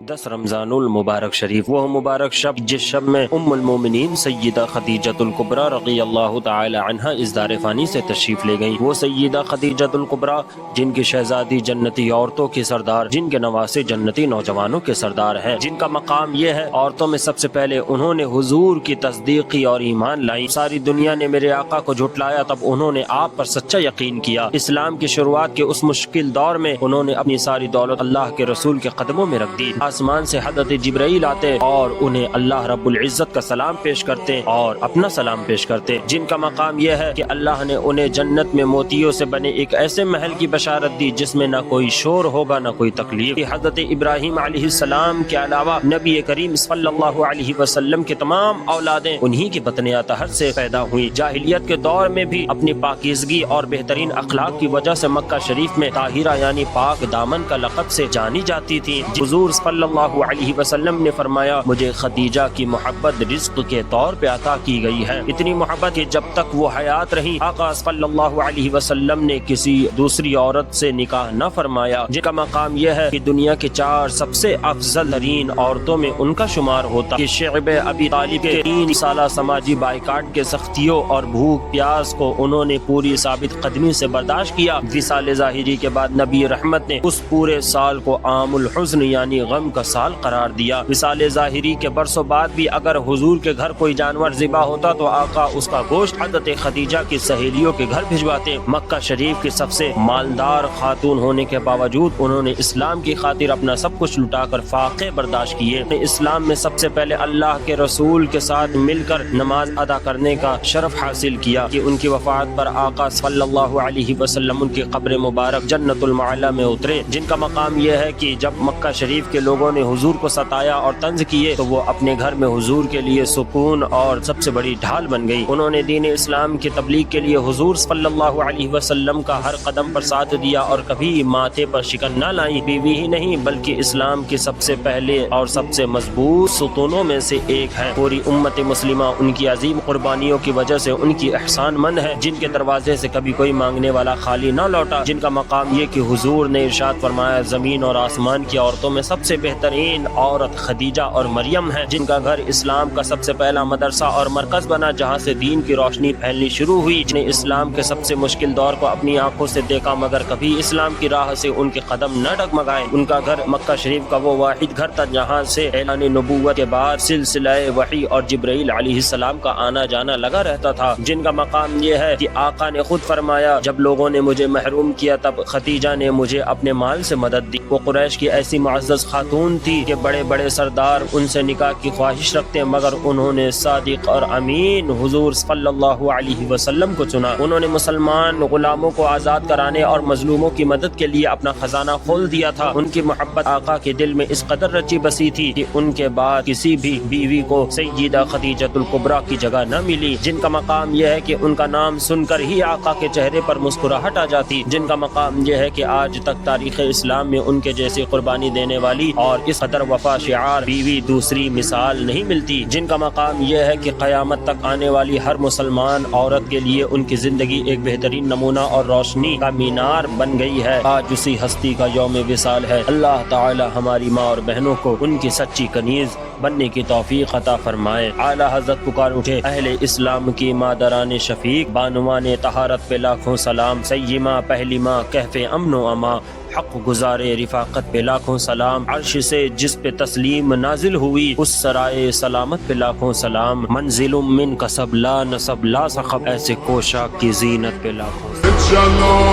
10 رمضان المبارک شریف وہ مبارک شب جس شب میں ام المومنین سیدہ خدیجۃ الکبریٰ رضی اللہ تعالی عنہا اس دار فانی سے تشریف لے گئیں۔ وہ سیدہ خدیجۃ الکبریٰ جن کی شہزادی جنتی عورتوں کی سردار، جن کے نواسے جنتی نوجوانوں کے سردار ہیں، جن کا مقام یہ ہے عورتوں میں سب سے پہلے انہوں نے حضور کی تصدیق کی اور ایمان لائی۔ ساری دنیا نے میرے آقا کو جھٹلایا، تب انہوں نے آپ پر سچا یقین کیا۔ اسلام کی شروعات کے اس مشکل دور میں انہوں نے اپنی ساری دولت اللہ کے رسول کے قدموں میں رکھ دی۔ آسمان سے حضرت جبرائیل آتے اور انہیں اللہ رب العزت کا سلام پیش کرتے اور اپنا سلام پیش کرتے، جن کا مقام یہ ہے کہ اللہ نے انہیں جنت میں موتیوں سے بنے ایک ایسے محل کی بشارت دی جس میں نہ کوئی شور ہوگا نہ کوئی تکلیف۔ حضرت ابراہیم علیہ السلام کے علاوہ نبی کریم صلی اللہ علیہ وسلم کے تمام اولادیں انہی کی بطن اطہر سے پیدا ہوئی۔ جاہلیت کے دور میں بھی اپنی پاکیزگی اور بہترین اخلاق کی وجہ سے مکہ شریف میں طاہرہ یعنی پاک دامن کا لقب سے جانی جاتی تھی۔ حضور صلی اللہ علیہ وسلم نے فرمایا، مجھے خدیجہ کی محبت رزق کے طور پہ عطا کی گئی ہے، اتنی محبت کہ جب تک وہ حیات رہی آقا صلی اللہ علیہ وسلم نے کسی دوسری عورت سے نکاح نہ فرمایا، جن کا مقام یہ ہے کہ دنیا کے 4 سب سے افضل ترین عورتوں میں ان کا شمار ہوتا کہ شعب ابی طالب کے 3 سالہ سماجی بائیکاٹ کے سختیوں اور بھوک پیاس کو انہوں نے پوری ثابت قدمی سے برداشت کیا۔ وصال ظاہری کے بعد نبی رحمت نے اس پورے سال کو عام الحزن یعنی غم کا سال قرار دیا۔ وصال ظاہری کے برسوں بعد بھی اگر حضور کے گھر کوئی جانور ذبح ہوتا تو آقا اس کا گوشت حضرت خدیجہ کی سہیلیوں کے گھر بھجواتے۔ مکہ شریف کی سب سے مالدار خاتون ہونے کے باوجود انہوں نے اسلام کی خاطر اپنا سب کچھ لٹا کر فاقے برداشت کیے۔ اسلام میں سب سے پہلے اللہ کے رسول کے ساتھ مل کر نماز ادا کرنے کا شرف حاصل کیا کہ ان کی وفات پر آقا صلی اللہ علیہ وسلم ان کی قبر مبارک جنت المعلی میں اترے، جن کا مقام یہ ہے کہ جب مکہ شریف کے لوگوں نے حضور کو ستایا اور طنز کیے تو وہ اپنے گھر میں حضور کے لیے سکون اور سب سے بڑی ڈھال بن گئی۔ انہوں نے دین اسلام کی تبلیغ کے لیے حضور صلی اللہ علیہ وسلم کا ہر قدم پر ساتھ دیا اور کبھی ماتھے پر شکن نہ لائی۔ بیوی ہی نہیں بلکہ اسلام کی سب سے پہلے اور سب سے مضبوط ستونوں میں سے ایک ہے۔ پوری امت مسلمہ ان کی عظیم قربانیوں کی وجہ سے ان کی احسان مند ہے، جن کے دروازے سے کبھی کوئی مانگنے والا خالی نہ لوٹا، جن کا مقام یہ کہ حضور نے ارشاد فرمایا، زمین اور آسمان کی عورتوں میں سب سے بہترین عورت خدیجہ اور مریم ہے، جن کا گھر اسلام کا سب سے پہلا مدرسہ اور مرکز بنا، جہاں سے دین کی روشنی پھیلنی شروع ہوئی، جنہیں اسلام کے سب سے مشکل دور کو اپنی آنکھوں سے دیکھا مگر کبھی اسلام کی راہ سے ان کے قدم نہ ڈگمگائے۔ ان کا گھر مکہ شریف کا وہ واحد گھر تھا جہاں سے اعلان نبوت کے بعد سلسلہ وحی اور جبرائیل علیہ السلام کا آنا جانا لگا رہتا تھا، جن کا مقام یہ ہے کہ آقا نے خود فرمایا، جب لوگوں نے مجھے محروم کیا تب خدیجہ نے مجھے اپنے مال سے مدد دی۔ وہ قریش کی ایسی معزز خاتون تھی کہ بڑے بڑے سردار ان سے نکاح کی خواہش رکھتے مگر انہوں نے صادق اور امین حضور صلی اللہ علیہ وسلم کو چنا۔ انہوں نے مسلمان غلاموں کو آزاد کرانے اور مظلوموں کی مدد کے لیے اپنا خزانہ کھول دیا تھا۔ ان کی محبت آقا کے دل میں اس قدر رچی بسی تھی کہ ان کے بعد کسی بھی بیوی کو سیدہ خدیجۃ الکبریٰ کی جگہ نہ ملی، جن کا مقام یہ ہے کہ ان کا نام سن کر ہی آقا کے چہرے پر مسکراہٹ آ جاتی، جن کا مقام یہ ہے کہ آج تک تاریخ اسلام میں ان کے جیسی قربانی دینے والی اور اس قدر وفا شعار بیوی دوسری مثال نہیں ملتی، جن کا مقام یہ ہے کہ قیامت تک آنے والی ہر مسلمان عورت کے لیے ان کی زندگی ایک بہترین نمونہ اور روشنی کا مینار بن گئی ہے۔ آج اسی ہستی کا یوم وصال ہے۔ اللہ تعالی ہماری ماں اور بہنوں کو ان کی سچی کنیز بننے کی توفیق عطا فرمائے۔ اعلی حضرت پکار اٹھے، اہل اسلام کی مادران شفیق، بانوان طہارت پہ لاکھوں سلام، سیمہ پہلی ماں کہف امن و اما، حق گزارے رفاقت پہ لاکھوں سلام، عرش سے جس پہ تسلیم نازل ہوئی اس سرائے سلامت پہ لاکھوں سلام، منزل من کسب لا نسب لا سخب، ایسے کوشاک کی زینت پہ لاکھوں سلام۔